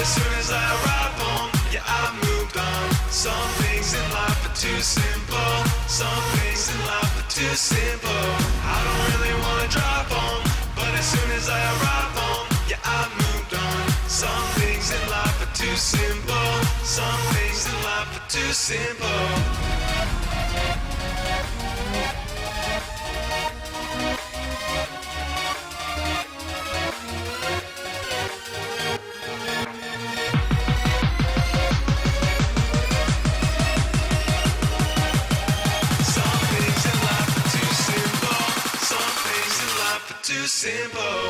as soon as I arrive home, yeah, I moved on. Some things in life are too simple. Some things in life are too simple. I don't really wanna drive home, but as soon as I arrive home, yeah, I moved on. Some things in life are too simple. Some things in life are too simple. Too simple.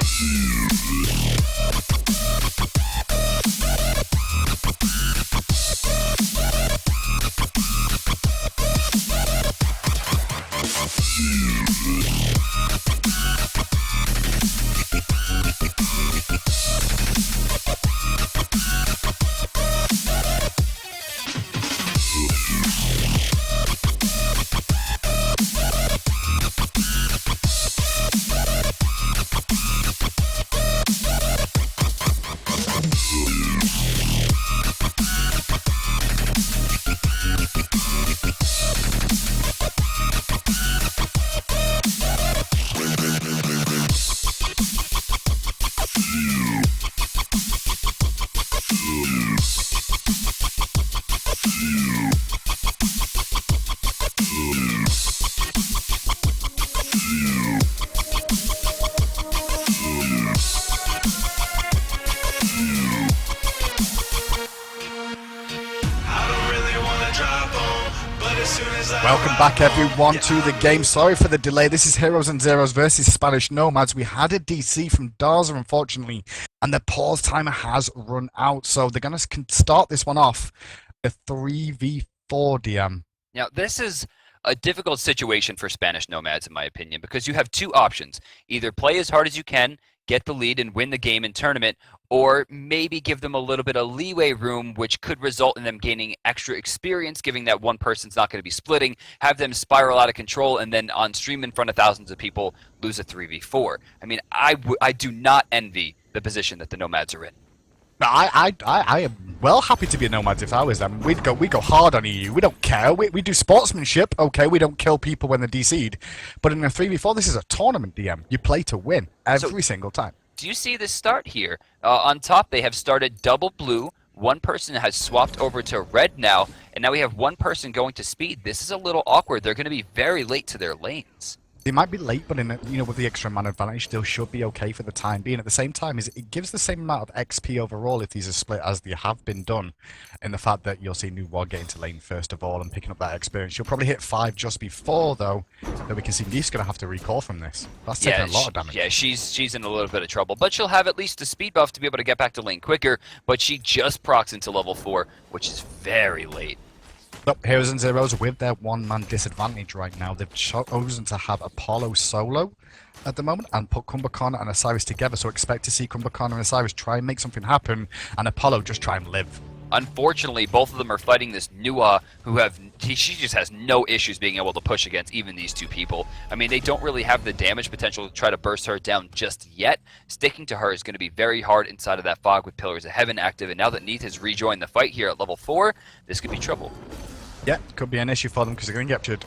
as soon as I Welcome back everyone to the game. Sorry for the delay. This is HeroesNZeros versus Spanish Nomads. We had a DC from Darza, unfortunately, and the pause timer has run out. So they're going to start this one off a 3v4 DM. Now, this is a difficult situation for Spanish Nomads, in my opinion, because you have two options. Either play as hard as you can, get the lead, and win the game in tournament, or maybe give them a little bit of leeway room, which could result in them gaining extra experience, given that one person's not going to be splitting, have them spiral out of control, and then on stream in front of thousands of people, lose a 3v4. I mean, I do not envy the position that the Nomads are in. I am well happy to be a Nomads if I was them. We go hard on EU. We don't care. We do sportsmanship. Okay, we don't kill people when they're DC'd. But in a 3v4, this is a tournament DM. You play to win every single time. Do you see this start here? On top, they have started double blue. One person has swapped over to red now, and now we have one person going to speed. This is a little awkward. They're going to be very late to their lanes. They might be late, but with the extra man advantage, still should be okay for the time being. At the same time, it gives the same amount of XP overall if these are split as they have been done. In the fact that you'll see New War getting to lane first of all and picking up that experience. You'll probably hit 5 just before, though, that we can see Neef's going to have to recall from this. That's taking a lot of damage. Yeah, she's in a little bit of trouble, but she'll have at least a speed buff to be able to get back to lane quicker. But she just procs into level 4, which is very late. Look, HeroesNZeros with their one-man disadvantage right now. They've chosen to have Apollo solo at the moment and put Kumbhakarna and Osiris together. So expect to see Kumbhakarna and Osiris try and make something happen, and Apollo just try and live. Unfortunately, both of them are fighting this Nua, she just has no issues being able to push against even these two people. I mean, they don't really have the damage potential to try to burst her down just yet. Sticking to her is going to be very hard inside of that fog with Pillars of Heaven active, and now that Neith has rejoined the fight here at level 4, this could be trouble. Yeah, could be an issue for them because they're going to get captured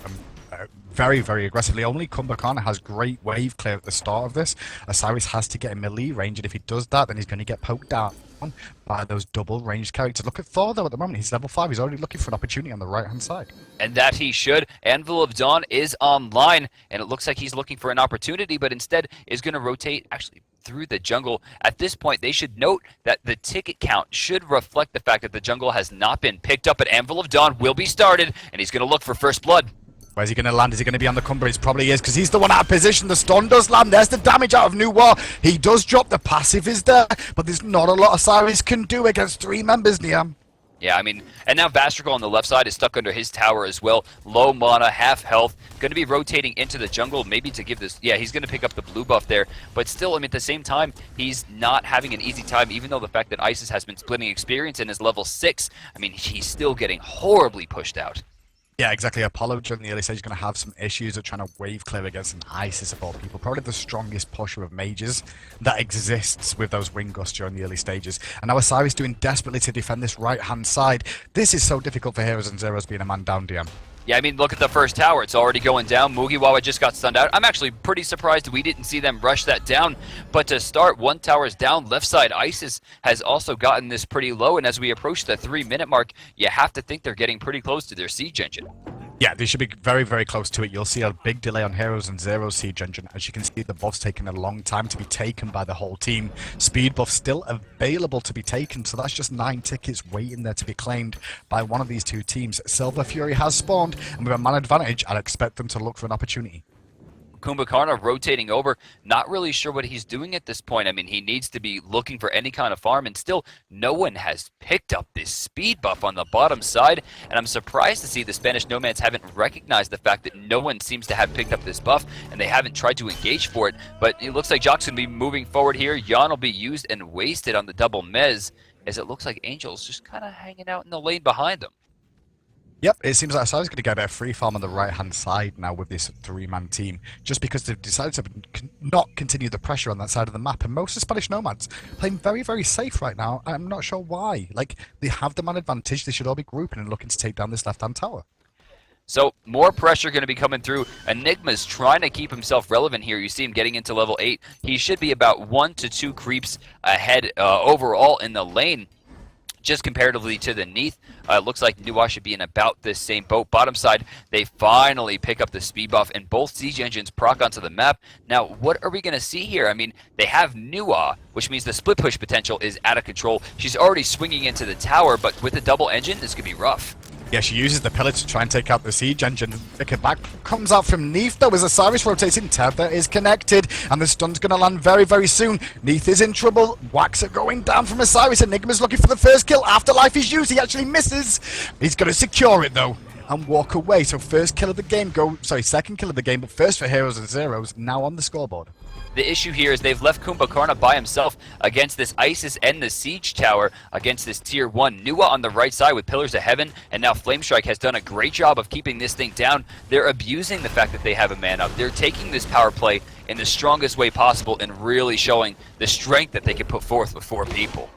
very, very aggressively. Only Kumbhakarna has great wave clear at the start of this. Osiris has to get in melee range, and if he does that, then he's going to get poked down by those double ranged characters. Look at Thor, though, at the moment. He's level 5. He's already looking for an opportunity on the right-hand side. And that he should. Anvil of Dawn is online, and it looks like he's looking for an opportunity, but instead is going to rotate, actually, through the jungle. At this point, they should note that the ticket count should reflect the fact that the jungle has not been picked up, but Anvil of Dawn will be started, and he's going to look for first blood. Where's he going to land? Is he going to be on the Cumber? He probably is, because he's the one out of position. The stun does land. There's the damage out of New War. He does drop. The passive is there, but there's not a lot Osiris can do against 3 members, Niam. Yeah, I mean, and now Vastrigal on the left side is stuck under his tower as well. Low mana, half health. Going to be rotating into the jungle, maybe to give this... Yeah, he's going to pick up the blue buff there. But still, I mean, at the same time, he's not having an easy time, even though the fact that Isis has been splitting experience and is level 6. I mean, he's still getting horribly pushed out. Yeah, exactly. Apollo during the early stage is going to have some issues of trying to wave clear against an Isis of all people. Probably the strongest pusher of mages that exists with those wing gusts during the early stages. And now Osiris doing desperately to defend this right-hand side. This is so difficult for HeroesNZeros being a man down DM. Yeah, I mean, look at the first tower. It's already going down. Mugiwawa just got stunned out. I'm actually pretty surprised we didn't see them rush that down. But to start, one tower's down. Left side, Isis has also gotten this pretty low. And as we approach the 3-minute mark, you have to think they're getting pretty close to their siege engine. Yeah, they should be very, very close to it. You'll see a big delay on HeroesNZeros siege engine. As you can see, the buff's taking a long time to be taken by the whole team. Speed buff still available to be taken, so that's just 9 tickets waiting there to be claimed by one of these two teams. Silver Fury has spawned, and with a man advantage, I'd expect them to look for an opportunity. Kumbhakarna rotating over, not really sure what he's doing at this point. I mean, he needs to be looking for any kind of farm, and still no one has picked up this speed buff on the bottom side, and I'm surprised to see the Spanish Nomads haven't recognized the fact that no one seems to have picked up this buff, and they haven't tried to engage for it, but it looks like Jock's going to be moving forward here. Yon will be used and wasted on the double mez, as it looks like Angel's just kind of hanging out in the lane behind them. Yep, it seems like Osiris going to get a bit of free farm on the right-hand side now with this 3-man team, just because they've decided to not continue the pressure on that side of the map. And most of Spanish Nomads playing very, very safe right now. I'm not sure why. Like, they have the man advantage. They should all be grouping and looking to take down this left-hand tower. So more pressure going to be coming through. Enigma's trying to keep himself relevant here. You see him getting into level 8. He should be about 1 to 2 creeps ahead overall in the lane. Just comparatively to the Neath, looks like Nua should be in about this same boat. Bottom side, they finally pick up the speed buff, and both siege engines proc onto the map. Now, what are we going to see here? I mean, they have Nua, which means the split push potential is out of control. She's already swinging into the tower, but with the double engine, this could be rough. Yeah, she uses the pillar to try and take out the siege engine. Pick it back. Comes out from Neath, though, as Osiris rotates in. Tether is connected, and the stun's going to land very, very soon. Neath is in trouble. Wax are going down from Osiris. Enigma's looking for the first kill. Afterlife is used. He actually misses. He's going to secure it, though, and walk away. So second kill of the game, but first for HeroesNZeros, now on the scoreboard. The issue here is they've left Kumbhakarna by himself against this Isis and the Siege Tower against this Tier 1. Nua on the right side with Pillars of Heaven, and now Flamestrike has done a great job of keeping this thing down. They're abusing the fact that they have a man up. They're taking this power play in the strongest way possible and really showing the strength that they can put forth with 4 people.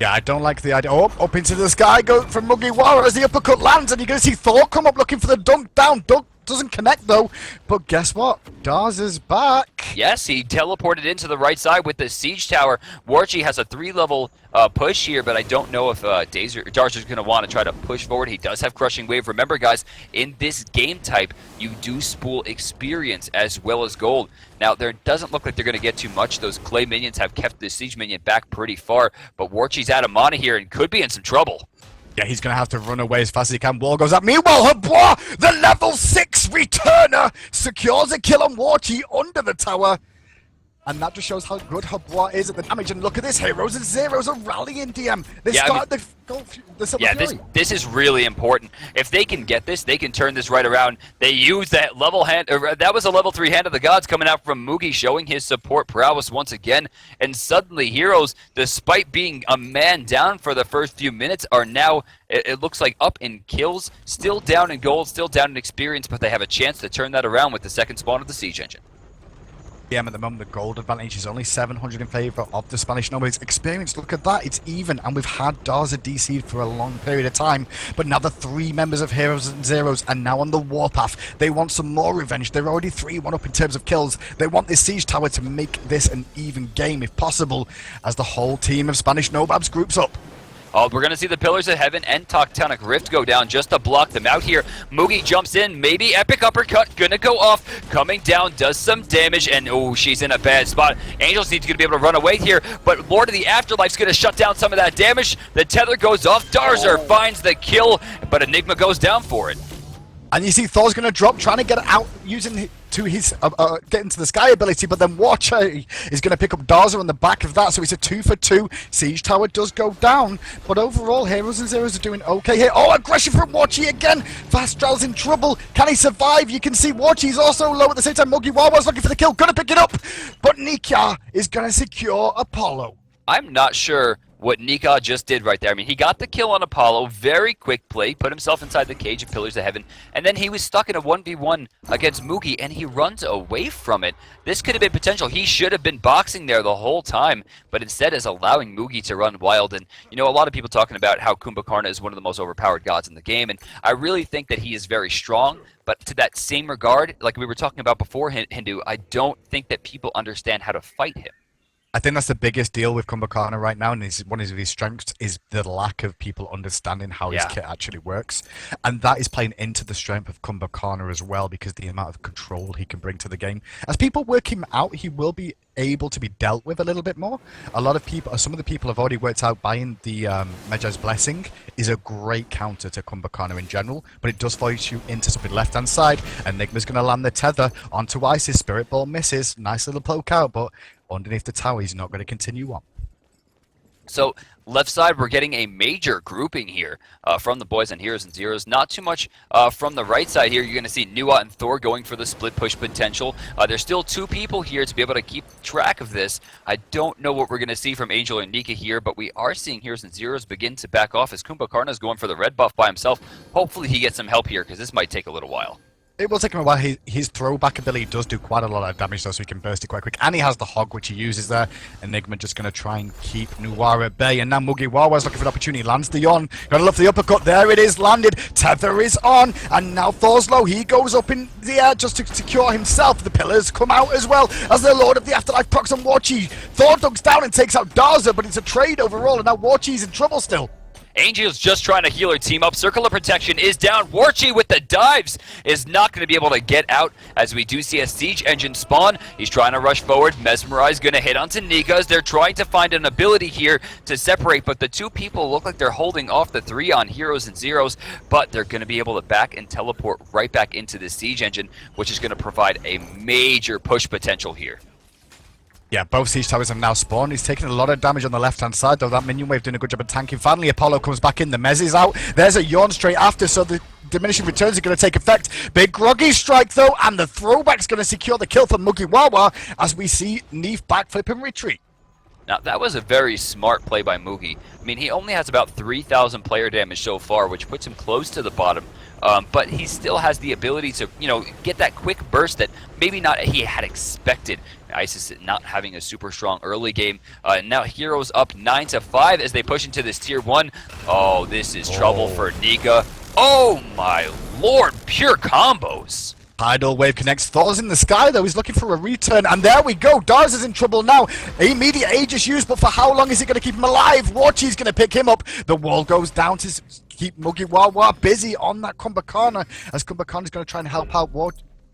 Yeah, I don't like the idea. Oh, up into the sky, go from Mugiwara as the uppercut lands, and you're going to see Thor come up looking for the dunk down. Dunk doesn't connect, though. But guess what? Dars is back. Yes, he teleported into the right side with the Siege Tower. Warchi has a 3-level push here, but I don't know if Dars is going to want to try to push forward. He does have Crushing Wave. Remember, guys, in this game type, you do spool experience as well as gold. Now, there doesn't look like they're going to get too much. Those clay minions have kept the Siege minion back pretty far, but Warchi's out of mana here and could be in some trouble. Yeah, he's going to have to run away as fast as he can. Wall goes up. Meanwhile, Habois, the level 6 returner, secures a kill on Warchi under the tower. And that just shows how good Habois is at the damage. And look at this, HeroesNZeros are rallying DM. They start the Silver Fury. This is really important. If they can get this, they can turn this right around. They use that level hand, that was a level 3 Hand of the Gods coming out from Mugi, showing his support prowess once again. And suddenly, Heroes, despite being a man down for the first few minutes, are now, it looks like, up in kills, still down in gold, still down in experience, but they have a chance to turn that around with the second spawn of the Siege Engine. At the moment, the gold advantage is only 700 in favor of the Spanish Nomads. Experience, look at that, it's even, and we've had Darza DC'd for a long period of time, but now the 3 members of HeroesNZeros are now on the warpath. They want some more revenge. They're already 3-1 up in terms of kills. They want this Siege Tower to make this an even game, if possible, as the whole team of Spanish Nomads groups up. Oh, we're going to see the Pillars of Heaven and Tectonic Rift go down just to block them out here. Mugi jumps in, maybe Epic Uppercut, gonna go off, coming down, does some damage, and oh, she's in a bad spot. Angels needs to be able to run away here, but Lord of the Afterlife's going to shut down some of that damage. The tether goes off, Darzer finds the kill, but Enigma goes down for it. And you see Thor's going to drop, trying to get out using to his get into the sky ability, but then Watcher is going to pick up Darza on the back of that, so it's a 2-for-2. Siege Tower does go down, but overall, HeroesNZeros are doing okay here. Oh, aggression from Watchy again! Fastral's in trouble. Can he survive? You can see Watchy's also low at the same time. Mugiwawa's looking for the kill, going to pick it up, but Nika is going to secure Apollo. I'm not sure what Nika just did right there. I mean, he got the kill on Apollo, very quick play, put himself inside the cage of Pillars of Heaven, and then he was stuck in a 1v1 against Mugi, and he runs away from it. This could have been potential. He should have been boxing there the whole time, but instead is allowing Mugi to run wild. And, you know, a lot of people talking about how Kumbhakarna is one of the most overpowered gods in the game, and I really think that he is very strong, but to that same regard, like we were talking about before, Hindu, I don't think that people understand how to fight him. I think that's the biggest deal with Kumbhakarna right now, and one of his strengths is the lack of people understanding how his kit actually works. And that is playing into the strength of Kumbhakarna as well, because the amount of control he can bring to the game. As people work him out, he will be able to be dealt with a little bit more. A lot of people, some of the people have already worked out buying the Medjay's Blessing is a great counter to Kumbhakarna in general, but it does force you into something left-hand side. Enigma's going to land the tether onto Isis. Spirit Ball misses. Nice little poke out, but underneath the tower, he's not going to continue on. So, left side, we're getting a major grouping here from the boys on HeroesNZeros. Not too much from the right side here. You're going to see Nua and Thor going for the split push potential. There's still 2 people here to be able to keep track of this. I don't know what we're going to see from Angel and Nika here, but we are seeing HeroesNZeros begin to back off as Kumbhakarna is going for the red buff by himself. Hopefully he gets some help here, because this might take a little while. It will take him a while. His throwback ability does do quite a lot of damage, though, so he can burst it quite quick. And he has the hog, which he uses there. Enigma just going to try and keep Nuwara at bay. And now Mugiwawa's looking for an opportunity. Lands the yawn. Gonna love the uppercut. There it is, landed. Tether is on. And now Thor's low. He goes up in the air just to secure himself. The pillars come out as well as the Lord of the Afterlife procs on Warchi. Thor ducks down and takes out Darza, but it's a trade overall. And now Warchi's in trouble still. Angel's just trying to heal her team up. Circle of Protection is down. Warchi with the dives is not going to be able to get out as we do see a Siege Engine spawn. He's trying to rush forward. Mesmerize going to hit onto Nika as they're trying to find an ability here to separate, but the two people look like they're holding off the 3 on HeroesNZeros, but they're going to be able to back and teleport right back into the Siege Engine, which is going to provide a major push potential here. Yeah, both siege towers have now spawned. He's taking a lot of damage on the left-hand side, though that minion wave doing a good job of tanking. Finally, Apollo comes back in. The Mez is out. There's a yawn straight after, so the diminishing returns are going to take effect. Big groggy strike, though, and the throwback's going to secure the kill for Mugiwawa as we see Neef backflip and retreat. Now, that was a very smart play by Mugi. I mean, he only has about 3,000 player damage so far, which puts him close to the bottom. But he still has the ability to, get that quick burst that maybe not he had expected. Isis not having a super strong early game. Now Heroes up 9-5 as they push into this tier 1. Oh, this is trouble for Nika. Oh my lord, pure combos. Tidal wave connects. Thor's in the sky, though. He's looking for a return. And there we go. Dars is in trouble now. Immediate Aegis used, but for how long is it going to keep him alive? Warchi's going to pick him up. The wall goes down to keep Mugiwawa busy on that Kumbhakana, as Kumbhakana's going to try and help out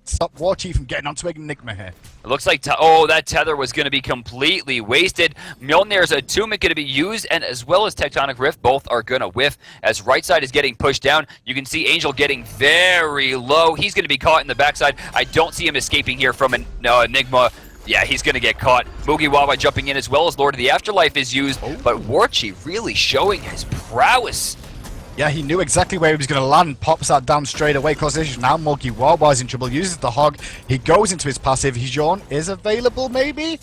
stop Warchi from getting onto Enigma here. It looks like, that tether was going to be completely wasted. Mjolnir's Atomic going to be used, and as well as Tectonic Rift, both are going to whiff. As right side is getting pushed down, you can see Angel getting very low. He's going to be caught in the backside. I don't see him escaping here from an Enigma. Yeah, he's going to get caught. Mugiwawa jumping in as well as Lord of the Afterlife is used, but Warchi really showing his prowess. Yeah, he knew exactly where he was going to land. Pops that down straight away. Causation. Now Mugiwawa is in trouble. Uses the hog. He goes into his passive. His yawn is available, maybe?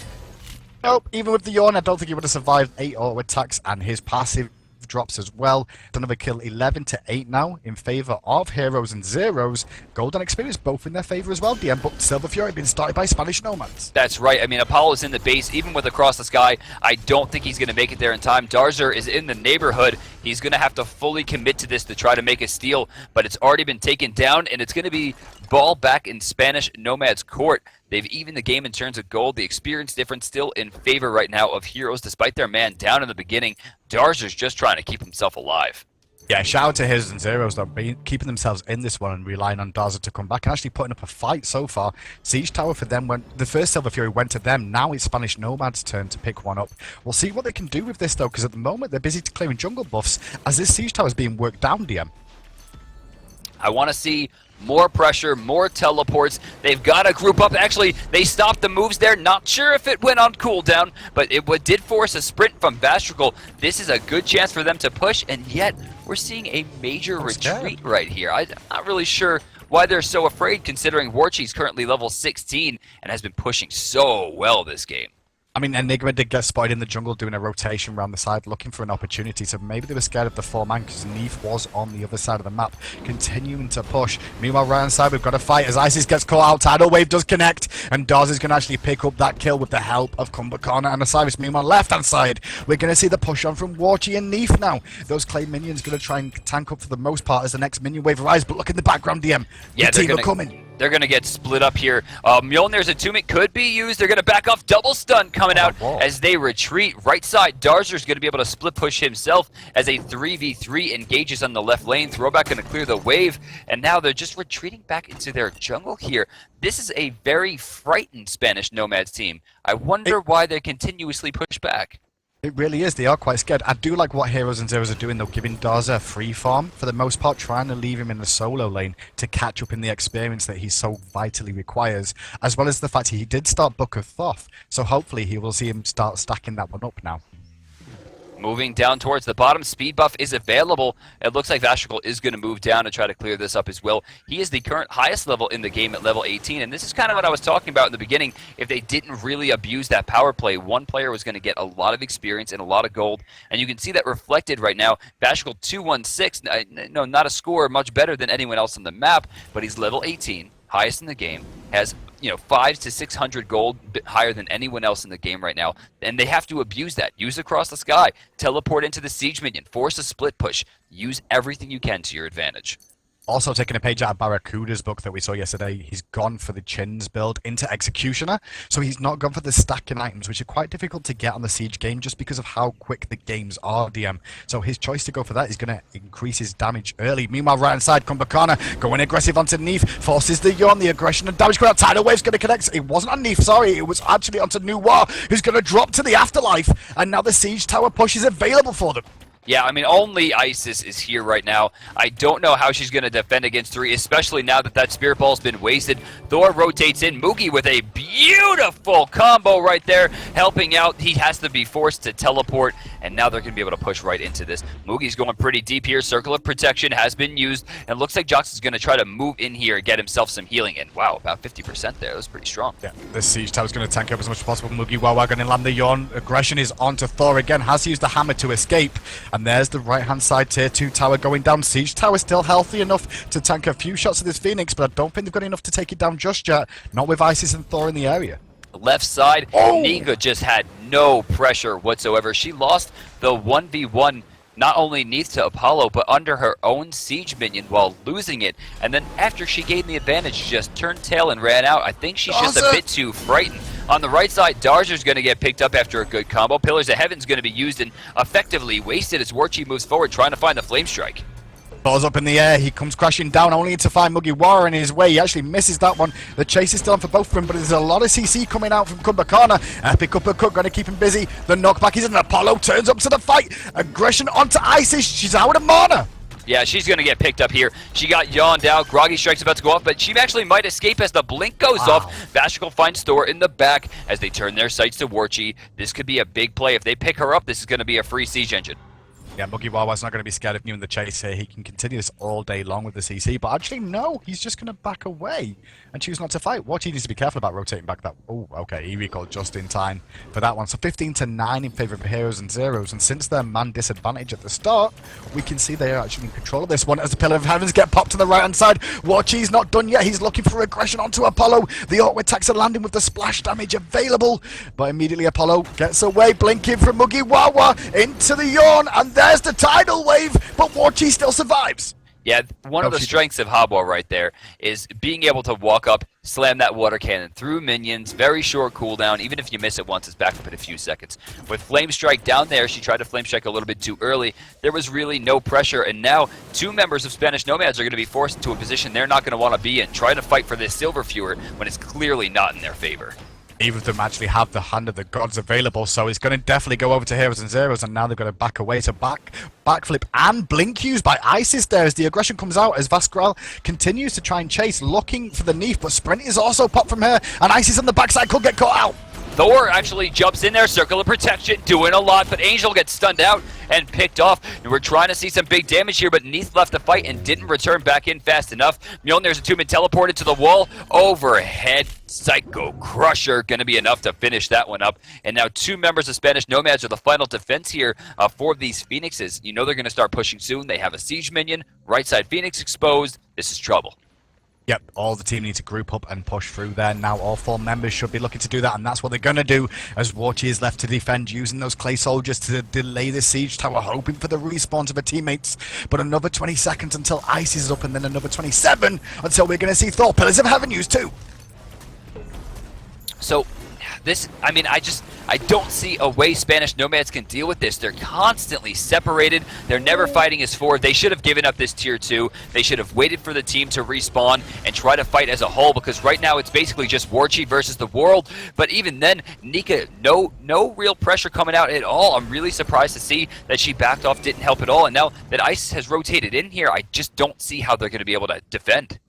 Nope. Even with the yawn, I don't think he would have survived 8 auto attacks, and his passive drops as well. Another kill, 11-8 now in favor of HeroesNZeros. Gold and experience both in their favor as well. DM, but Silver Fury being started by Spanish Nomads. That's right. I mean, Apollo's in the base, even with Across the Sky. I don't think he's going to make it there in time. Darzer is in the neighborhood. He's going to have to fully commit to this to try to make a steal, but it's already been taken down, and it's going to be ball back in Spanish Nomads' court. They've evened the game in terms of gold. The experience difference still in favor right now of Heroes, despite their man down in the beginning. Darzer's just trying to keep himself alive. Yeah, shout out to HeroesNZeros, though, keeping themselves in this one and relying on Darzer to come back and actually putting up a fight so far. Siege Tower for them, the first Silver Fury went to them. Now it's Spanish Nomads' turn to pick one up. We'll see what they can do with this, though, because at the moment they're busy clearing jungle buffs as this Siege Tower is being worked down, DM. I want to see more pressure, more teleports. They've got to group up. Actually, they stopped the moves there. Not sure if it went on cooldown, but it did force a sprint from Vastrical. This is a good chance for them to push, and yet we're seeing a major retreat right here. I'm not really sure why they're so afraid, considering Warchi's currently level 16 and has been pushing so well this game. I mean, Enigma did get spotted in the jungle doing a rotation around the side, looking for an opportunity, so maybe they were scared of the 4-man because Neef was on the other side of the map, continuing to push. Meanwhile, right hand side, we've got a fight as Isis gets caught out. Tidal Wave does connect, and Daz is going to actually pick up that kill with the help of Kumbhakana and Osiris. Meanwhile, left hand side, we're going to see the push on from Warchi and Neef now. Those clay minions going to try and tank up for the most part as the next minion wave arrives, but look in the background, DM. Yeah, the team are coming. They're going to get split up here. Mjolnir's Atomic could be used. They're going to back off. Double stun coming out as they retreat. Right side, Darzer's going to be able to split push himself as a 3v3 engages on the left lane. Throwback going to clear the wave. And now they're just retreating back into their jungle here. This is a very frightened Spanish Nomads team. I wonder why they continuously push back. It really is. They are quite scared. I do like what HeroesNZeros are doing, though, giving Darza a free farm for the most part, trying to leave him in the solo lane to catch up in the experience that he so vitally requires, as well as the fact he did start Book of Thoth, so hopefully he will see him start stacking that one up now. Moving down towards the bottom, speed buff is available. It looks like Vastrical is going to move down to try to clear this up as well. He is the current highest level in the game at level 18, and this is kind of what I was talking about in the beginning. If they didn't really abuse that power play, one player was going to get a lot of experience and a lot of gold, and you can see that reflected right now. Vastrical 216, no, not a score much better than anyone else on the map, but he's level 18, highest in the game, has 500 to 600 gold, higher than anyone else in the game right now, and they have to abuse that. Use Across the Sky, teleport into the siege minion, force a split push, use everything you can to your advantage. Also taking a page out of Barracuda's book that we saw yesterday, he's gone for the Chins build into Executioner, so he's not gone for the stacking items, which are quite difficult to get on the Siege game just because of how quick the games are, DM. So his choice to go for that is going to increase his damage early. Meanwhile, right hand side, Kumbhakana going aggressive onto Neef, forces the yawn, the aggression and damage going out. Tidal Wave's going to connect. It wasn't on Neef, sorry, it was actually onto Noir, who's going to drop to the Afterlife, and now the Siege Tower push is available for them. Yeah, I mean, only Isis is here right now. I don't know how she's going to defend against 3, especially now that that Spirit Ball's been wasted. Thor rotates in. Moogie with a beautiful combo right there, helping out. He has to be forced to teleport, and now they're going to be able to push right into this. Moogie's going pretty deep here. Circle of Protection has been used, and it looks like Jox is going to try to move in here and get himself some healing. And wow, about 50% there. That was pretty strong. Yeah, the Siege Tower's going to tank up as much as possible. Moogie Wawa going to land the yawn. Aggression is onto Thor again. Has used the hammer to escape. And there's the right-hand side tier 2 tower going down. Siege Tower still healthy enough to tank a few shots of this Phoenix, but I don't think they've got enough to take it down just yet. Not with Isis and Thor in the area. Left side, Nika just had no pressure whatsoever. She lost the 1v1 not only Neath to Apollo, but under her own siege minion while losing it. And then after she gained the advantage, she just turned tail and ran out. I think she's just a bit too frightened. On the right side, Darzer's going to get picked up after a good combo. Pillars of Heaven's going to be used and effectively wasted as Warchi moves forward, trying to find the Flame Strike. Ball's up in the air, he comes crashing down, only to find Mugiwara in his way. He actually misses that one. The chase is still on for both of them, but there's a lot of CC coming out from Kumbhakana. Epic uppercut, going to keep him busy. The knockback is in. Apollo turns up to the fight. Aggression onto Isis. She's out of mana. Yeah, she's going to get picked up here. She got yawned out. Groggy Strike's about to go off, but she actually might escape as the blink goes off. Vashikal finds Thor in the back as they turn their sights to Warchi. This could be a big play. If they pick her up, this is going to be a free siege engine. Yeah, Mugiwawa's not going to be scared of new in the chase here. He can continue this all day long with the CC, but actually, no, he's just going to back away and choose not to fight. What he needs to be careful about rotating back that... Oh, okay, he recalled just in time for that one. So 15-9 in favor of HeroesNZeros, and since their man disadvantage at the start, we can see they are actually in control of this one as the Pillar of Heavens get popped to the right-hand side. Warchi's not done yet. He's looking for aggression onto Apollo. The awkward attacks are landing with the splash damage available, but immediately Apollo gets away, blinking from Mugiwawa into the yawn, and there's the tidal wave, but Warchi still survives. Yeah, one of the strengths of Habwa right there is being able to walk up, slam that water cannon through minions, very short cooldown. Even if you miss it once, it's back up in a few seconds. With Flame Strike down there, she tried to Flame Strike a little bit too early. There was really no pressure, and now 2 members of Spanish Nomads are going to be forced into a position they're not going to want to be in, trying to fight for this Silver Fewer when it's clearly not in their favor. Neither of them actually have the Hand of the Gods available, so it's going to definitely go over to HeroesNZeros, and now they're going to back away. So backflip and blink used by Isis there as the aggression comes out, as Vaskral continues to try and chase, looking for the Neef, but Sprint is also popped from her, and Isis on the backside could get caught out. Thor actually jumps in there, Circle of Protection, doing a lot, but Angel gets stunned out and picked off. And we're trying to see some big damage here, but Neath left the fight and didn't return back in fast enough. Mjolnir's Attunement teleported to the wall. Overhead Psycho Crusher, going to be enough to finish that one up. And now 2 members of Spanish Nomads are the final defense here for these Phoenixes. You know they're going to start pushing soon. They have a siege minion, right side Phoenix exposed. This is trouble. Yep, all the team need to group up and push through there. Now all 4 members should be looking to do that, and that's what they're going to do as Warchi is left to defend, using those clay soldiers to delay the siege tower, hoping for the respawns of her teammates. But another 20 seconds until Ice is up, and then another 27 until we're going to see Thor Pillars of Heaven used too. So this, I mean, I don't see a way Spanish Nomads can deal with this. They're constantly separated. They're never fighting as 4. They should have given up this tier 2. They should have waited for the team to respawn and try to fight as a whole, because right now it's basically just Warchi versus the world. But even then, Nika, no real pressure coming out at all. I'm really surprised to see that she backed off, didn't help at all. And now that Ice has rotated in here, I just don't see how they're going to be able to defend.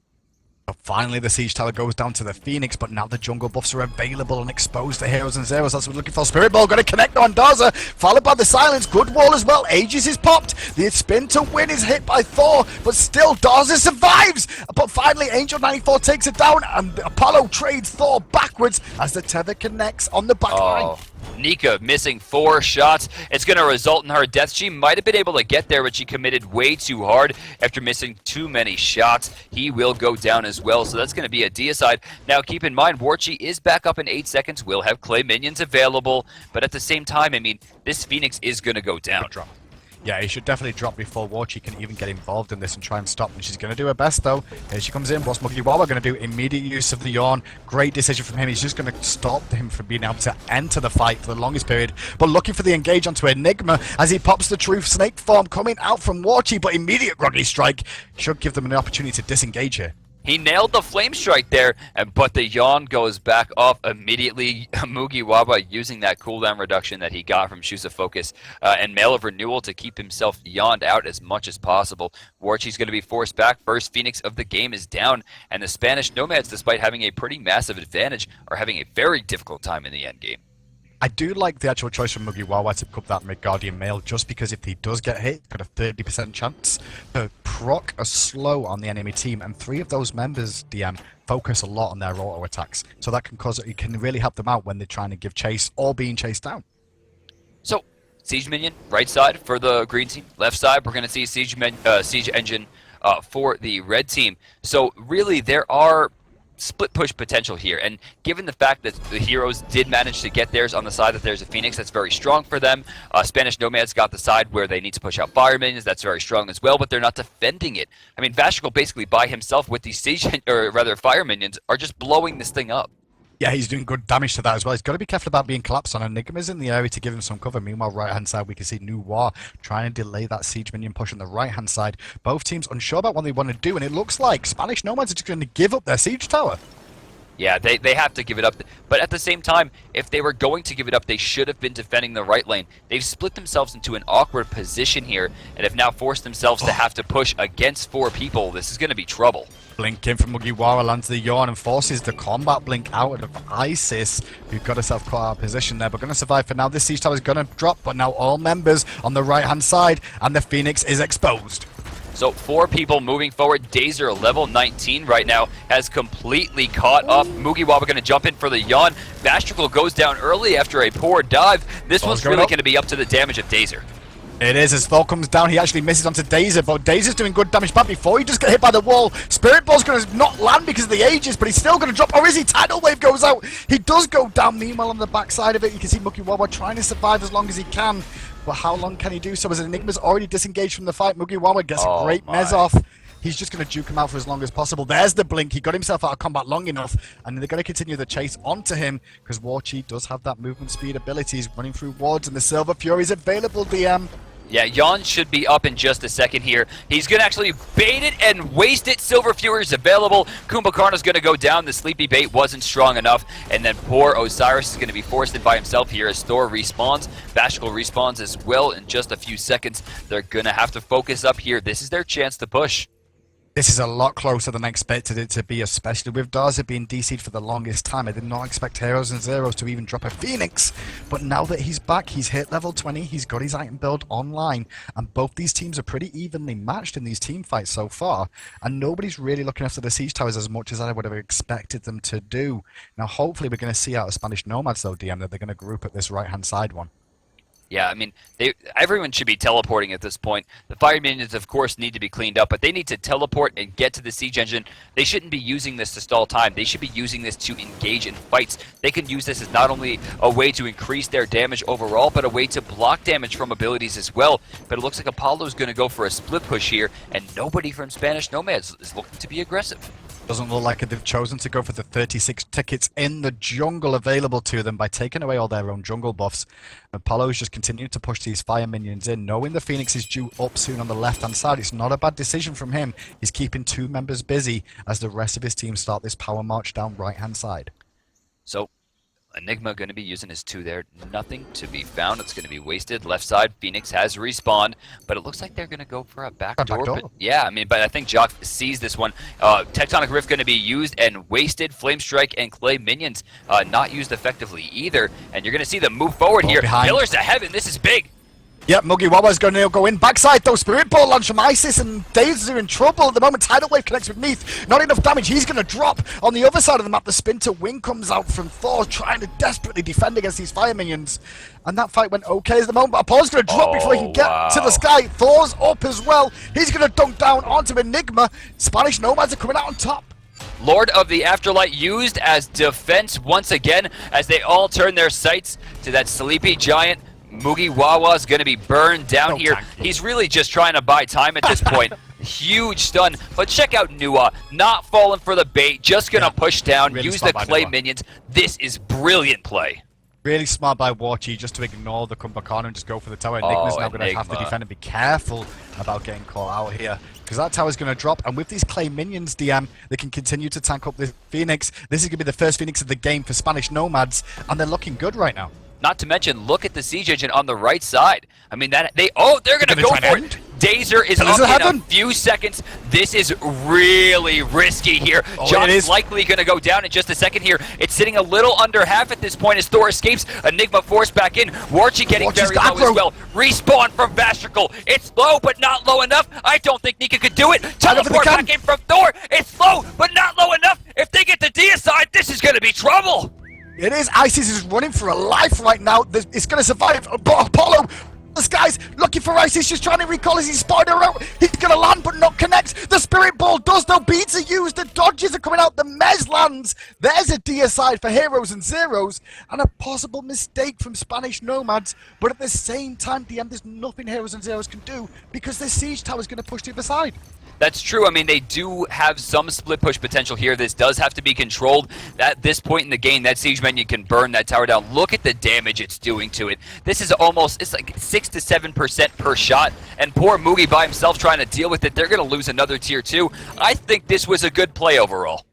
Finally, the siege tower goes down to the Phoenix, but now the jungle buffs are available and exposed to HeroesNZeros. That's what we're looking for. Spirit Ball going to connect on Daza, followed by the silence. Good wall as well. Aegis is popped. The spin to win is hit by Thor, but still Daza survives. But finally, Angel 94 takes it down, and Apollo trades Thor backwards as the tether connects on the back line. Nika missing 4 shots. It's going to result in her death. She might have been able to get there, but she committed way too hard after missing too many shots. He will go down as well, so that's going to be a deicide. Now, keep in mind, Warchi is back up in 8 seconds. We'll have clay minions available, but at the same time, I mean, this Phoenix is going to go down. Yeah, he should definitely drop before Warchi can even get involved in this and try and stop. And she's going to do her best, though. Here she comes in. What's Mugiwara going to do? Immediate use of the yawn. Great decision from him. He's just going to stop him from being able to enter the fight for the longest period. But looking for the engage onto Enigma as he pops the Truth Snake form coming out from Warchi. But immediate Groggy Strike should give them an opportunity to disengage here. He nailed the flame strike there, but the yawn goes back off immediately. Mugiwara using that cooldown reduction that he got from Shoes of Focus and Mail of Renewal to keep himself yawned out as much as possible. Warchi's going to be forced back. First Phoenix of the game is down, and the Spanish Nomads, despite having a pretty massive advantage, are having a very difficult time in the end game. I do like the actual choice from Mugiwara to pick up that Mid-Guardian Mail, just because if he does get hit, he's got a 30% chance to proc a slow on the enemy team, and 3 of those members, DM, focus a lot on their auto attacks, so that can cause it can really help them out when they're trying to give chase or being chased down. So, Siege Minion, right side for the green team. Left side, we're going to see Siege Engine for the red team. So, really, there are split push potential here, and given the fact that the Heroes did manage to get theirs on the side that there's a Phoenix, that's very strong for them. Spanish Nomads got the side where they need to push out fire minions, that's very strong as well, but they're not defending it. I mean, Vashikal basically by himself with these siege, or rather fire minions, are just blowing this thing up. Yeah, he's doing good damage to that as well. He's got to be careful about being collapsed on. Enigma's in the area to give him some cover. Meanwhile, right-hand side, we can see Noir trying to delay that siege minion push on the right-hand side. Both teams unsure about what they want to do, and it looks like Spanish Nomads are just going to give up their siege tower. Yeah, they have to give it up. But at the same time, if they were going to give it up, they should have been defending the right lane. They've split themselves into an awkward position here and have now forced themselves to have to push against 4 people. This is going to be trouble. Blink in from Mugiwara, lands the yawn and forces the combat blink out of Isis, who got herself caught out of position there, but going to survive for now. This siege tower is going to drop, but now all members on the right-hand side, and the Phoenix is exposed. So 4 people moving forward. Dazer, level 19 right now, has completely caught up. Mugiwara going to jump in for the yawn. Vashikal goes down early after a poor dive. This one's really going to be up to the damage of Dazer. It is. As Thor comes down, he actually misses onto Dazer, but Dazer's doing good damage back before he just got hit by the wall. Spirit Ball's going to not land because of the ages, but he's still going to drop. Or is he? Tidal Wave goes out. He does go down. Meanwhile, on the backside of it, you can see Mugiwara trying to survive as long as he can. But how long can he do so? As Enigma's already disengaged from the fight, Mugiwara gets a great mez off. He's just going to juke him out for as long as possible. There's the blink. He got himself out of combat long enough, and they're going to continue the chase onto him because Warchi does have that movement speed ability. He's running through wards, and the Silver Fury is available, DM. Yeah, Yawn should be up in just a second here. He's going to actually bait it and waste it. Silver Fury is available. Kumbhakarna's going to go down. The sleepy bait wasn't strong enough. And then poor Osiris is going to be forced in by himself here as Thor respawns. Vashikal respawns as well in just a few seconds. They're going to have to focus up here. This is their chance to push. This is a lot closer than I expected it to be, especially with Daza being DC'd for the longest time. I did not expect HeroesNZeros to even drop a Phoenix, but now that he's back, he's hit level 20, he's got his item build online, and both these teams are pretty evenly matched in these team fights so far, and nobody's really looking after the siege towers as much as I would have expected them to do. Now, hopefully we're going to see out of Spanish Nomads, though, DM, that they're going to group at this right-hand side one. Yeah, I mean, everyone should be teleporting at this point. The fire minions, of course, need to be cleaned up, but they need to teleport and get to the siege engine. They shouldn't be using this to stall time. They should be using this to engage in fights. They can use this as not only a way to increase their damage overall, but a way to block damage from abilities as well. But it looks like Apollo's going to go for a split push here, and nobody from Spanish Nomads is looking to be aggressive. Doesn't look like they've chosen to go for the 36 tickets in the jungle available to them by taking away all their own jungle buffs. Apollo's just continuing to push these fire minions in, knowing the Phoenix is due up soon on the left-hand side. It's not a bad decision from him. He's keeping 2 members busy as the rest of his team start this power march down right-hand side. So, Enigma going to be using his 2 there. Nothing to be found. It's going to be wasted. Left side, Phoenix has respawned, but it looks like they're going to go for a backdoor. But yeah, I mean, but I think Jock sees this one. Tectonic Rift going to be used and wasted. Flame Strike and Clay minions not used effectively either. And you're going to see them move forward here. Behind. Pillars to heaven. This is big. Yep, Mugiwawa's going to go in. Backside, though, Spirit Ball launch from Isis, and Daze are in trouble at the moment. Tidal Wave connects with Neath. Not enough damage. He's going to drop. On the other side of the map, the Splinter Wing comes out from Thor, trying to desperately defend against these fire minions. And that fight went okay at the moment, but Apollo's going to drop before he can get to the sky. Thor's up as well. He's going to dunk down onto Enigma. Spanish Nomads are coming out on top. Lord of the Afterlight used as defense once again as they all turn their sights to that sleepy giant. Mugiwawa's going to be burned down No here. tank. He's really just trying to buy time at this point. Huge stun. But check out Nua. Not falling for the bait. Just going to push down. Really Use smart the by clay Nua. minions. This is brilliant play. Really smart by Warchi just to ignore the Kumbhakana and just go for the tower. Enigma's now going to have to Enigma. defend and be careful about getting caught out here. Because that tower's going to drop, and with these clay minions, DM, they can continue to tank up the Phoenix. This is going to be the first Phoenix of the game for Spanish Nomads, and they're looking good right now. Not to mention, look at the siege engine on the right side. I mean, they're going to go for it. Dazer is up in a few seconds. This is really risky here. John's is likely going to go down in just a second here. It's sitting a little under half at this point as Thor escapes. Enigma forced back in. Warchi getting very low as well. Respawn from Vastrical. It's low, but not low enough. I don't think Nika could do it. Teleport back in from Thor. It's low, but not low enough. If they get the deicide, this is going to be trouble. It is. Isis is running for a life right now. It's going to survive. Apollo, this guy's looking for Isis, just trying to recall as he's spotted her out. He's going to land but not connect. The Spirit Ball does, though. Beats are used. The dodges are coming out. The Mez lands. There's a deicide for HeroesNZeros and a possible mistake from Spanish Nomads. But at the same time, DM, there's nothing HeroesNZeros can do because their siege tower is going to push to the side. That's true. I mean, they do have some split push potential here. This does have to be controlled. At this point in the game, that siege minion can burn that tower down. Look at the damage it's doing to it. This is almost, it's like 6 to 7% per shot. And poor Mugi by himself trying to deal with it. They're going to lose another tier 2. I think this was a good play overall.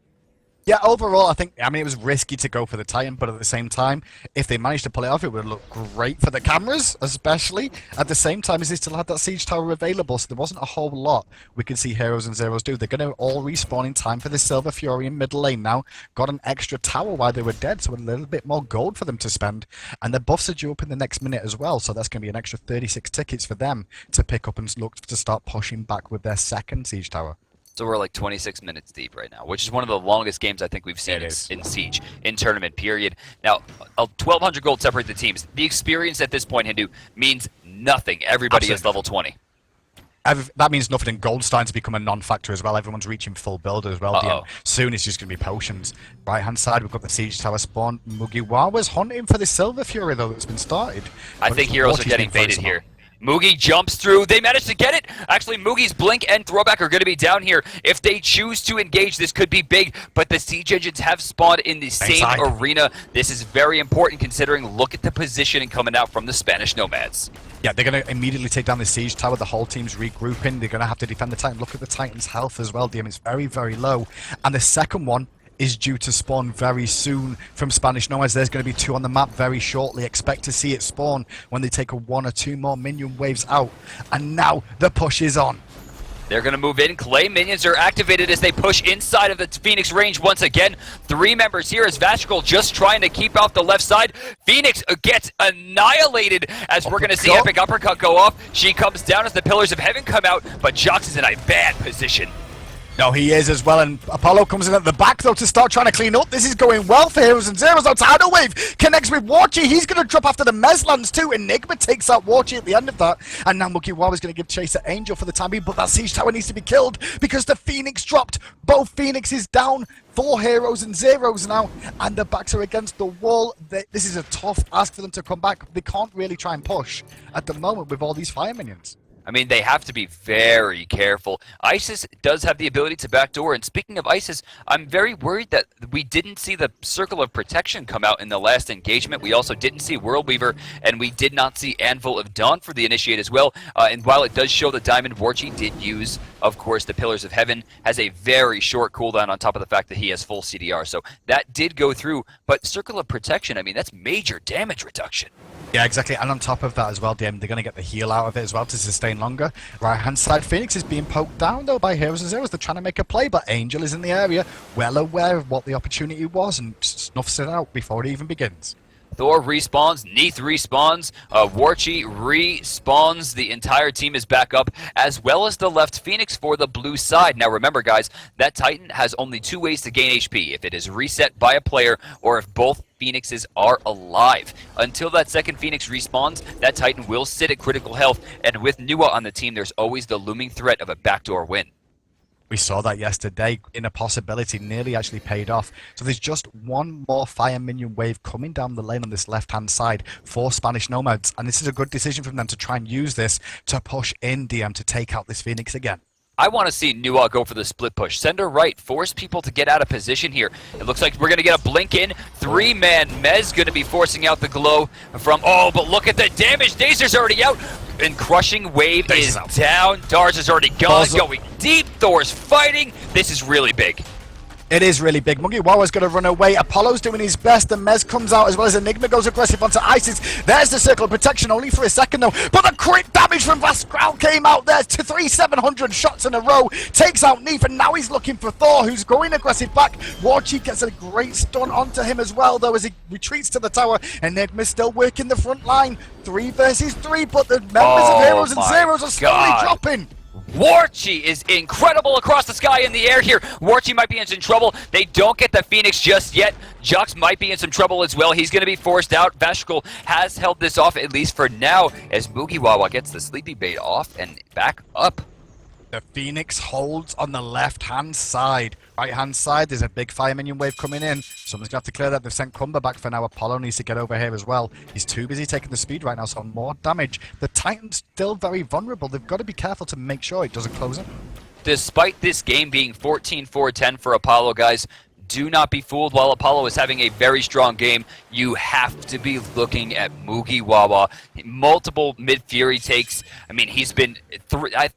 Yeah, overall, I mean, it was risky to go for the Titan, but at the same time, if they managed to pull it off, it would look great for the cameras, especially. At the same time, as they still had that siege tower available, so there wasn't a whole lot we could see HeroesNZeros do. They're going to all respawn in time for the Silver Fury in middle lane now. Got an extra tower while they were dead, so a little bit more gold for them to spend. And the buffs are due up in the next minute as well, so that's going to be an extra 36 tickets for them to pick up and look to start pushing back with their second siege tower. So we're like 26 minutes deep right now, which is one of the longest games I think we've seen in Siege, in tournament period. Now, 1,200 gold separate the teams. The experience at this point, Hindu, means nothing. Everybody is level 20. That means nothing, and gold's starting to become a non-factor as well. Everyone's reaching full build as well. Soon it's just going to be potions. Right-hand side, we've got the siege tower spawn. Mugiwawa's hunting for the Silver Fury, though, that's been started. I think heroes are getting baited here. Mugi jumps through. They managed to get it. Actually, Mugi's blink and throwback are going to be down here. If they choose to engage, this could be big, but the siege engines have spawned in the same arena. This is very important considering, look at the positioning coming out from the Spanish Nomads. Yeah, they're going to immediately take down the siege tower. The whole team's regrouping. They're going to have to defend the Titan. Look at the Titan's health as well, DM. It's very, very low. And the second one is due to spawn very soon from Spanish Nomads. There's going to be 2 on the map very shortly. Expect to see it spawn when they take 1 or 2 more minion waves out. And now the push is on. They're going to move in. Clay minions are activated as they push inside of the Phoenix range once again. 3 members here as Vastrical just trying to keep out the left side. Phoenix gets annihilated as we're going to see Epic Uppercut go off. She comes down as the Pillars of Heaven come out, but Jox is in a bad position. No, he is as well, and Apollo comes in at the back, though, to start trying to clean up. This is going well for HeroesNZeros. Now Tidal Wave connects with Warchi. He's going to drop after the Mezlands, too. Enigma takes out Warchi at the end of that, and now Mugiwawa is going to give chase at Angel for the time being, but that siege tower needs to be killed because the Phoenix dropped. Both Phoenixes down for HeroesNZeros now, and the backs are against the wall. This is a tough ask for them to come back. They can't really try and push at the moment with all these fire minions. I mean, they have to be very careful. Isis does have the ability to backdoor, and speaking of Isis, I'm very worried that we didn't see the Circle of Protection come out in the last engagement. We also didn't see Worldweaver, and we did not see Anvil of Dawn for the Initiate as well. And while it does show the Diamond, Warchi did use, of course, the Pillars of Heaven, has a very short cooldown on top of the fact that he has full CDR. So that did go through, but Circle of Protection, I mean, that's major damage reduction. Yeah, exactly. And on top of that as well, DM, they're going to get the heal out of it as well to sustain longer. Right-hand side, Phoenix is being poked down, though, by HeroesNZeros. They're trying to make a play, but Angel is in the area, well aware of what the opportunity was, and snuffs it out before it even begins. Thor respawns, Neith respawns, Warchi respawns, the entire team is back up, as well as the left Phoenix for the blue side. Now remember guys, that Titan has only 2 ways to gain HP, if it is reset by a player or if both Phoenixes are alive. Until that second Phoenix respawns, that Titan will sit at critical health, and with Nua on the team, there's always the looming threat of a backdoor win. We saw that yesterday in a possibility, nearly actually paid off. So there's just one more fire minion wave coming down the lane on this left-hand side for Spanish Nomads. And this is a good decision from them to try and use this to push in DM to take out this Phoenix again. I want to see Nua go for the split push. Send her right. Force people to get out of position here. It looks like we're going to get a blink in. 3-man Mez going to be forcing out the glow from... Oh, but look at the damage. Dazer's already out. And Crushing Wave is down. Dars is already gone. Going deep. Thor's fighting. This is really big. It is really big. Mugiwawa's going to run away. Apollo's doing his best. The Mez comes out as well as Enigma goes aggressive onto Isis. There's the circle of protection only for a second though. But the crit damage from Vaskral came out there to 700 shots in a row. Takes out Neef and now he's looking for Thor who's going aggressive back. Warchi gets a great stun onto him as well though as he retreats to the tower. Enigma's still working the front line. 3 versus 3 but the members of HeroesNZeros are slowly dropping. Warchi is incredible across the sky in the air here. Warchi might be in some trouble. They don't get the Phoenix just yet. Jux might be in some trouble as well. He's going to be forced out. Vashkul has held this off, at least for now, as Mugiwawa gets the sleepy bait off and back up. The Phoenix holds on the left-hand side. Right-hand side, there's a big fire minion wave coming in. Someone's going to have to clear that. They've sent Kumba back for now. Apollo needs to get over here as well. He's too busy taking the speed right now, so more damage. The Titan's still very vulnerable. They've got to be careful to make sure it doesn't close in. Despite this game being 14-4-10 for Apollo, guys, do not be fooled. While Apollo is having a very strong game, you have to be looking at Mugiwawa. Multiple mid-Fury takes. I mean, he's been...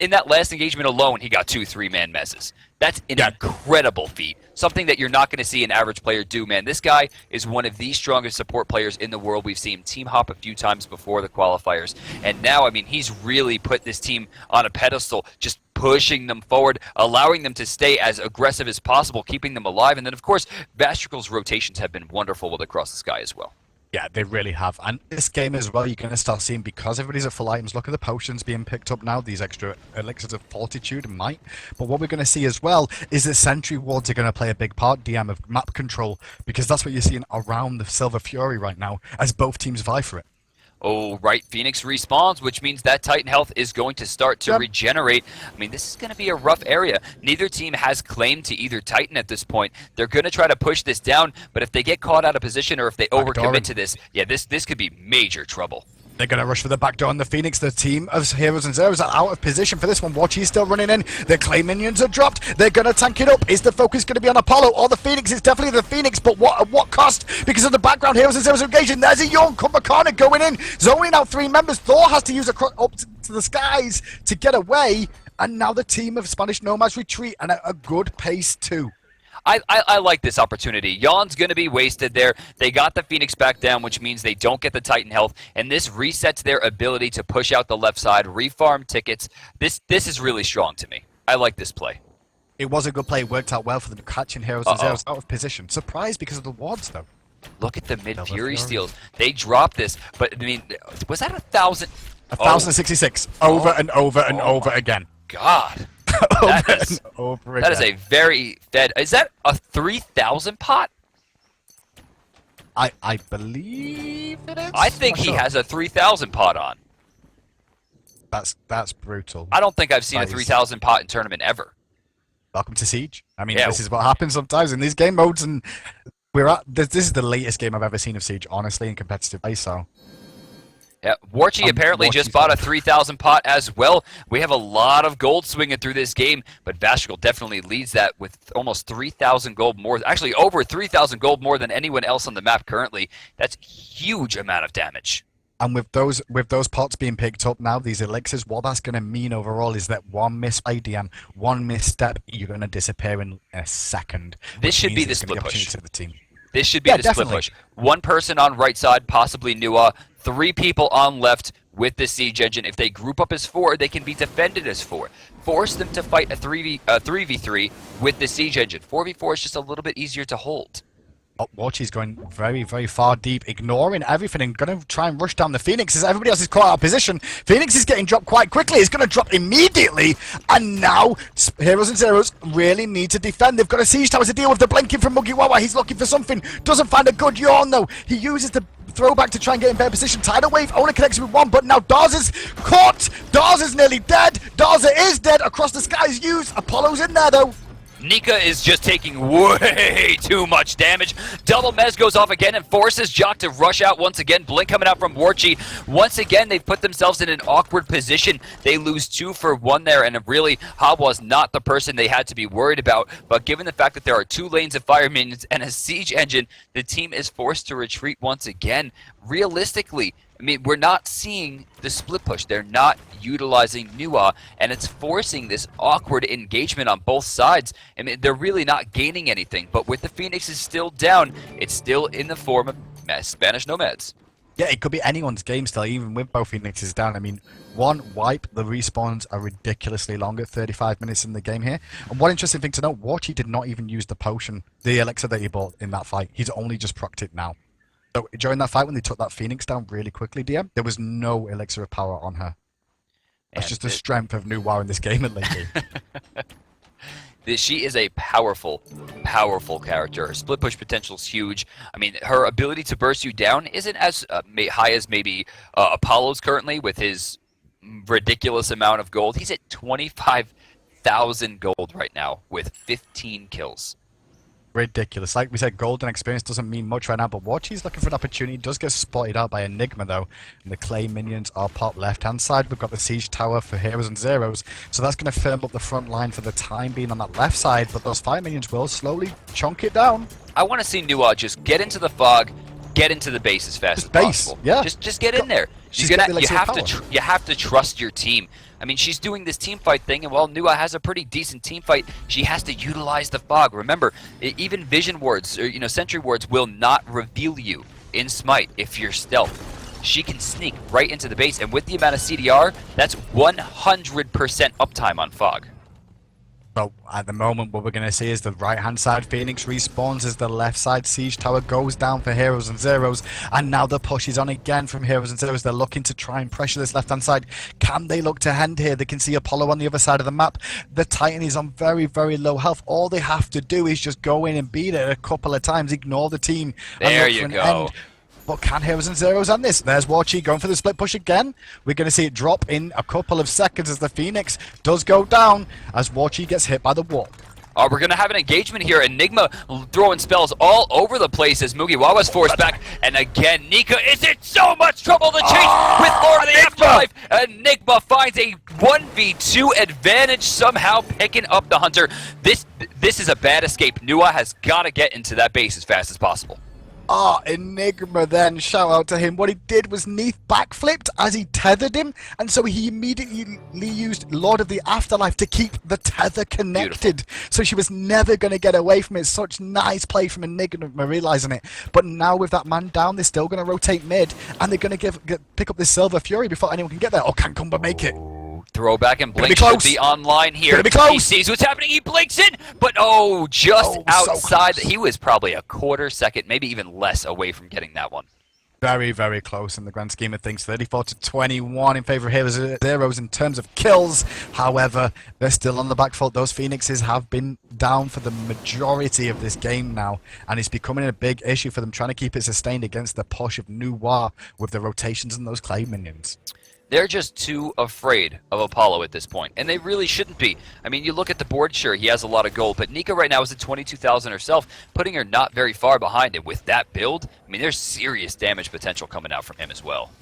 in that last engagement alone, he got 2 3-man messes. That's an incredible feat. Something that you're not going to see an average player do, man. This guy is one of the strongest support players in the world. We've seen him team hop a few times before the qualifiers. And now, I mean, he's really put this team on a pedestal, just pushing them forward, allowing them to stay as aggressive as possible, keeping them alive. And then, of course, Vastrical's rotations have been wonderful with Across the Sky as well. Yeah, they really have. And this game as well, you're going to start seeing, because everybody's at full items, look at the potions being picked up now, these extra elixirs of fortitude and might. But what we're going to see as well is that sentry wards are going to play a big part, DM, of map control, because that's what you're seeing around the Silver Fury right now, as both teams vie for it. Oh, right. Phoenix respawns, which means that Titan health is going to start to regenerate. I mean, this is going to be a rough area. Neither team has claim to either Titan at this point. They're going to try to push this down, but if they get caught out of position or if they overcommit to this, yeah, this could be major trouble. They're going to rush for the back door on the Phoenix. The team of HeroesNZeros are out of position for this one. Warchi's still running in. The clay minions are dropped. They're going to tank it up. Is the focus going to be on Apollo or the Phoenix? It's definitely the Phoenix, but at what cost? Because of the background, HeroesNZeros are engaging. There's a young Kumba corner going in. Zoning out 3 members. Thor has to use up to the skies to get away. And now the team of Spanish Nomads retreat, and at a good pace too. I like this opportunity. Yawn's going to be wasted there. They got the Phoenix back down, which means they don't get the Titan health, and this resets their ability to push out the left side, refarm tickets. This is really strong to me. I like this play. It was a good play. It worked out well for them, catching HeroesNZeros out of position. Surprised because of the wards, though. Look at the mid-Fury steals. They dropped this, but, I mean, was that 1,000? 1,066 over and over and over again. God. That is a very fed. Is that a 3,000 pot? I believe it is. I think he has a 3,000 pot on. That's brutal. I don't think I've seen a 3,000 pot in tournament ever. Welcome to Siege. I mean, this is what happens sometimes in these game modes, and this is the latest game I've ever seen of Siege, honestly, in competitive play. So. Yeah, Warchi apparently just bought a 3,000 pot as well. We have a lot of gold swinging through this game, but Vastrical definitely leads that with almost 3,000 gold more. Actually, over 3,000 gold more than anyone else on the map currently. That's a huge amount of damage. And with those pots being picked up now, these elixirs, what that's going to mean overall is that one misplay, DM, one misstep, you're going to disappear in a second. This should be the split push. To the team. This should be the split push. One person on right side, possibly Nua. 3 people on left with the Siege Engine. If they group up as 4, they can be defended as 4. Force them to fight a 3v3 with the Siege Engine. 4v4 is just a little bit easier to hold. Oh, Warchi's going very, very far deep, ignoring everything and going to try and rush down the Phoenix as everybody else is caught out of position. Phoenix is getting dropped quite quickly. It's going to drop immediately. And now, HeroesNZeros really need to defend. They've got a Siege Tower to deal with. The blinking from Mugiwawa. He's looking for something. Doesn't find a good yawn, though. He uses the throwback to try and get in better position. Tidal Wave only connects with one, but now Dars is caught. Dars is nearly dead. Darza is dead. Across the skies used. Apollo's in there, though. Nika is just taking way too much damage. Double Mez goes off again and forces Jock to rush out once again. Blink coming out from Warchi. Once again, they've put themselves in an awkward position. They lose 2 for 1 there, and really, Hawa's not the person they had to be worried about. But given the fact that there are 2 lanes of fire minions and a siege engine, the team is forced to retreat once again. Realistically, I mean, we're not seeing the split push. They're not utilizing Nua, and it's forcing this awkward engagement on both sides. I mean, they're really not gaining anything, but with the Phoenixes still down, it's still in the form of Spanish Nomads. Yeah, it could be anyone's game still, even with both Phoenixes down. I mean, one wipe, the respawns are ridiculously long at 35 minutes in the game here. And one interesting thing to note, Warchi did not even use the potion, the elixir that he bought in that fight. He's only just procced it now. So during that fight when they took that Phoenix down really quickly, DM, there was no elixir of power on her. That's just the strength of Nuwa in this game lately. She is a powerful, powerful character. Her split push potential is huge. I mean, her ability to burst you down isn't as high as maybe Apollo's currently with his ridiculous amount of gold. He's at 25,000 gold right now with 15 kills. Ridiculous. Like we said, golden experience doesn't mean much right now, but Warchi's looking for an opportunity. Does get spotted out by Enigma, though. And the clay minions are popped left-hand side. We've got the siege tower for Heroes and Zeros. So that's going to firm up the front line for the time being on that left side, but those fire minions will slowly chunk it down. I want to see Nua just get into the fog, get into the base as fast as possible. Yeah. Just get in there. You have to trust your team. I mean, she's doing this team fight thing, and while Nua has a pretty decent team fight, she has to utilize the fog. Remember, even vision wards, or sentry wards, will not reveal you in Smite if you're stealth. She can sneak right into the base, and with the amount of CDR, that's 100% uptime on fog. So at the moment, what we're going to see is the right-hand side Phoenix respawns as the left side siege tower goes down for Heroes and Zeros, and now the push is on again from Heroes and Zeros. They're looking to try and pressure this left-hand side. Can they look to hand here? They can see Apollo on the other side of the map. The Titan is on very, very low health. All they have to do is just go in and beat it a couple of times, ignore the team. There you go. But can Heroes and Zeros end this? There's Warchi going for the split push again. We're going to see it drop in a couple of seconds as the Phoenix does go down as Warchi gets hit by the wall. We're going to have an engagement here. Enigma throwing spells all over the place as Mugiwawa's forced back. And again, Nika is in so much trouble to chase with Lord of the Afterlife. Enigma finds a 1v2 advantage, somehow picking up the Hunter. This is a bad escape. Nua has got to get into that base as fast as possible. Enigma then, shout out to him. What he did was Neath backflipped as he tethered him, and so he immediately used Lord of the Afterlife to keep the tether connected. Beautiful. So she was never going to get away from it. Such nice play from Enigma realizing it. But now with that man down, they're still going to rotate mid, and they're going to pick up this Silver Fury before anyone can get there. Or can Kumba make it? Throwback and blink should be online here. He sees what's happening. He blinks in, but just outside. So he was probably a quarter second, maybe even less away from getting that one. Very, very close in the grand scheme of things. 34-21 in favor of Heroes and Zeros in terms of kills. However, they're still on the back foot. Those Phoenixes have been down for the majority of this game now, and it's becoming a big issue for them trying to keep it sustained against the push of Nuwa with the rotations and those clay minions. They're just too afraid of Apollo at this point, and they really shouldn't be. I mean, you look at the board, sure, he has a lot of gold, but Nika right now is at 22,000 herself, putting her not very far behind. And with that build, I mean, there's serious damage potential coming out from him as well.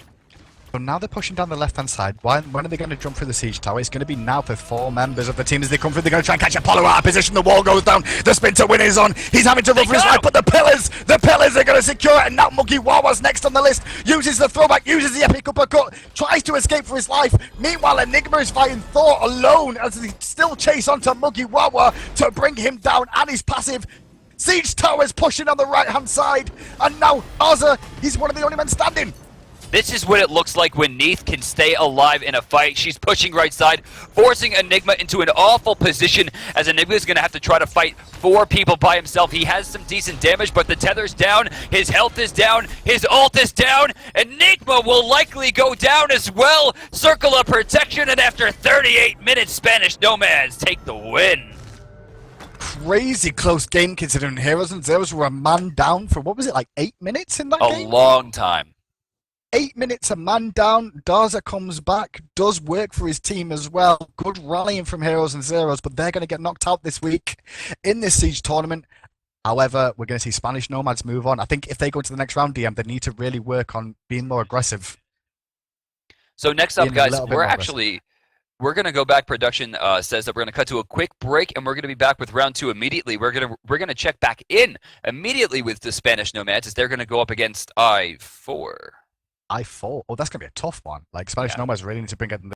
So now they're pushing down the left-hand side. When are they going to jump through the siege tower? It's going to be now for 4 members of the team as they come through. They're going to try and catch Apollo out of position. The wall goes down. The spin to win is on. He's having to run for his life, but the pillars are going to secure it. And now Mugiwawa's next on the list. Uses the throwback, uses the epic uppercut, tries to escape for his life. Meanwhile, Enigma is fighting Thor alone as they still chase onto Mugiwawa to bring him down. And his passive siege tower is pushing on the right-hand side. And now Azza, he's one of the only men standing. This is what it looks like when Neath can stay alive in a fight. She's pushing right side, forcing Enigma into an awful position as Enigma is going to have to try to fight 4 people by himself. He has some decent damage, but the tether's down, his health is down, his ult is down. Enigma will likely go down as well. Circle of protection, and after 38 minutes, Spanish Nomads take the win. crazy close game considering Heroes and Zeros were a man down for, what was it, like 8 minutes in that A game? long time. 8 minutes, a man down. Daza comes back, does work for his team as well. Good rallying from Heroes and Zeros, but they're going to get knocked out this week in this Siege tournament. However, we're going to see Spanish Nomads move on. I think if they go to the next round, DM, they need to really work on being more aggressive. So next up, Being a guys, little bit we're more actually we're gonna go back. Production says that we're gonna cut to a quick break, and we're gonna be back with round 2 immediately. We're gonna check back in immediately with the Spanish Nomads as they're gonna go up against I4. I4. Oh, that's going to be a tough one. Like, Spanish Yeah. Nomads really need to bring it